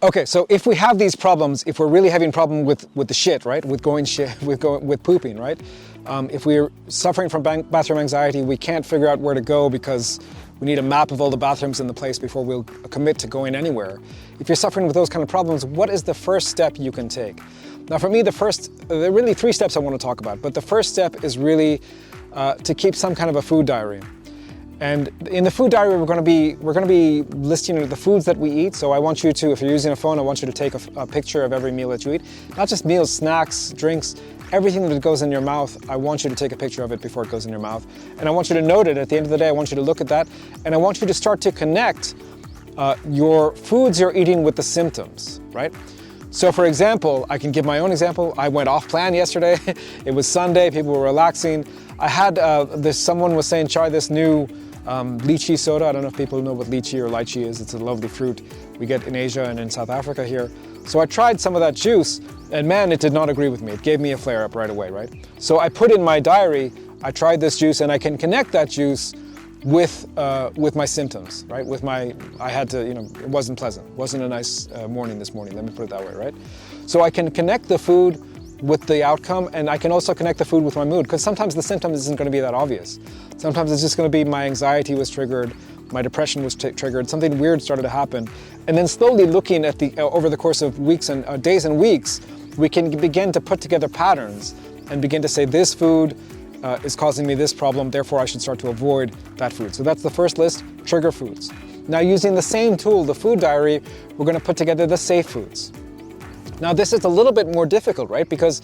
Okay, so if we have these problems, if we're really having a problem with the shit, right? With pooping, right? If we're suffering from bathroom anxiety, we can't figure out where to go because we need a map of all the bathrooms in the place before we'll commit to going anywhere. If you're suffering with those kind of problems, what is the first step you can take? Now for me, there are really 3 steps I want to talk about, but the first step is really to keep some kind of a food diary. And in the food diary, we're going to be listing the foods that we eat. So I want you to, if you're using a phone, I want you to take a picture of every meal that you eat. Not just meals, snacks, drinks, everything that goes in your mouth. I want you to take a picture of it before it goes in your mouth. And I want you to note it. At the end of the day, I want you to look at that. And I want you to start to connect your foods you're eating with the symptoms, right? So for example, I can give my own example. I went off plan yesterday. It was Sunday, people were relaxing. I had someone was saying, try this new lychee soda. I don't know if people know what lychee or lychee is. It's a lovely fruit we get in Asia and in South Africa here. So I tried some of that juice and man, it did not agree with me. It gave me a flare up right away, right? So I put in my diary, I tried this juice and I can connect that juice with my symptoms, right? It wasn't pleasant. It wasn't a nice morning this morning, let me put it that way, right? So I can connect the food with the outcome, and I can also connect the food with my mood, because sometimes the symptom isn't going to be that obvious. Sometimes it's just going to be my anxiety was triggered, my depression was triggered, something weird started to happen. And then slowly looking at over the course of weeks and days and weeks, we can begin to put together patterns and begin to say this food is causing me this problem, therefore I should start to avoid that food. So that's the first list, trigger foods. Now using the same tool, the food diary, we're going to put together the safe foods. Now this is a little bit more difficult, right? Because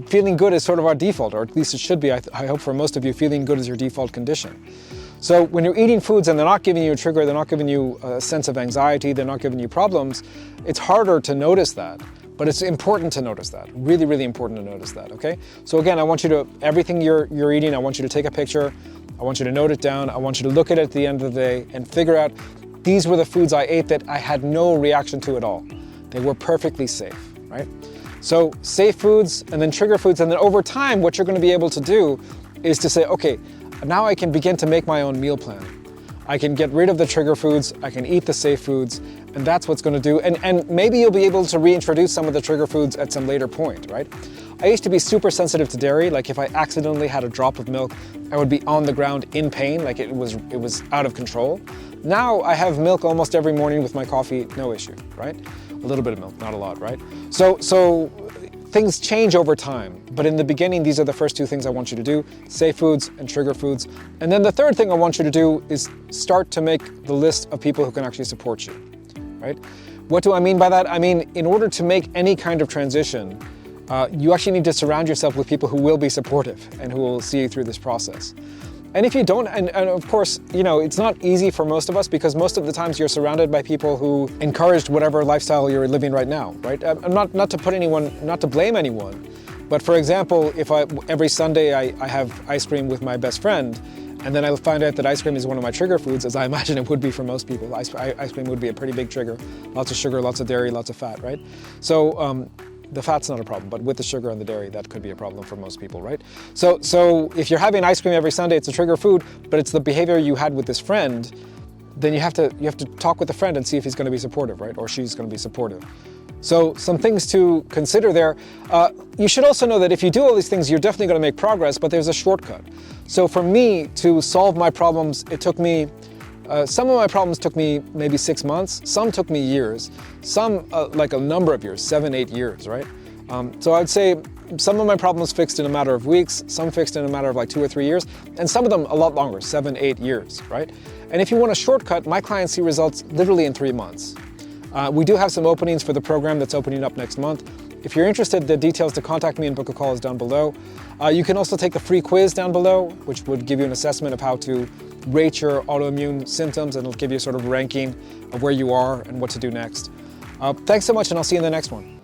feeling good is sort of our default, or at least it should be. I hope for most of you, feeling good is your default condition. So when you're eating foods and they're not giving you a trigger, they're not giving you a sense of anxiety, they're not giving you problems, it's harder to notice that. But it's important to notice that, really, really important to notice that, okay? So again, I want you to, everything you're eating, I want you to take a picture, I want you to note it down, I want you to look at it at the end of the day and figure out, these were the foods I ate that I had no reaction to at all. They were perfectly safe, right? So safe foods and then trigger foods, and then over time, what you're gonna be able to do is to say, okay, now I can begin to make my own meal plan. I can get rid of the trigger foods, I can eat the safe foods, and that's what's gonna do. And maybe you'll be able to reintroduce some of the trigger foods at some later point, right? I used to be super sensitive to dairy. Like if I accidentally had a drop of milk, I would be on the ground in pain, like it was out of control. Now I have milk almost every morning with my coffee, no issue, right? A little bit of milk, not a lot, right? So things change over time, but in the beginning, these are the first 2 things I want you to do, safe foods and trigger foods. And then the third thing I want you to do is start to make the list of people who can actually support you, right? What do I mean by that? I mean, in order to make any kind of transition, you actually need to surround yourself with people who will be supportive and who will see you through this process. And if you don't, and of course, you know, it's not easy for most of us because most of the times you're surrounded by people who encouraged whatever lifestyle you're living right now, right? I'm not to blame anyone, but for example, if every Sunday I have ice cream with my best friend, and then I find out that ice cream is one of my trigger foods, as I imagine it would be for most people. Ice cream would be a pretty big trigger. Lots of sugar, lots of dairy, lots of fat, right? So, the fat's not a problem, but with the sugar and the dairy, that could be a problem for most people, right? So if you're having ice cream every Sunday, it's a trigger food, but it's the behavior you had with this friend, then you have to talk with the friend and see if he's gonna be supportive, right? Or she's gonna be supportive. So some things to consider there. You should also know that if you do all these things, you're definitely gonna make progress, but there's a shortcut. So for me to solve my problems, it took me some of my problems took me maybe 6 months, some took me years, some like a number of years, 7, 8 years, right? So I'd say some of my problems fixed in a matter of weeks, some fixed in a matter of like 2 or 3 years, and some of them a lot longer, 7, 8 years, right? And if you want a shortcut, my clients see results literally in 3 months. We do have some openings for the program that's opening up next month. If you're interested, the details to contact me and book a call is down below. You can also take the free quiz down below, which would give you an assessment of how to rate your autoimmune symptoms, and it'll give you a sort of ranking of where you are and what to do next. Thanks so much, and I'll see you in the next one.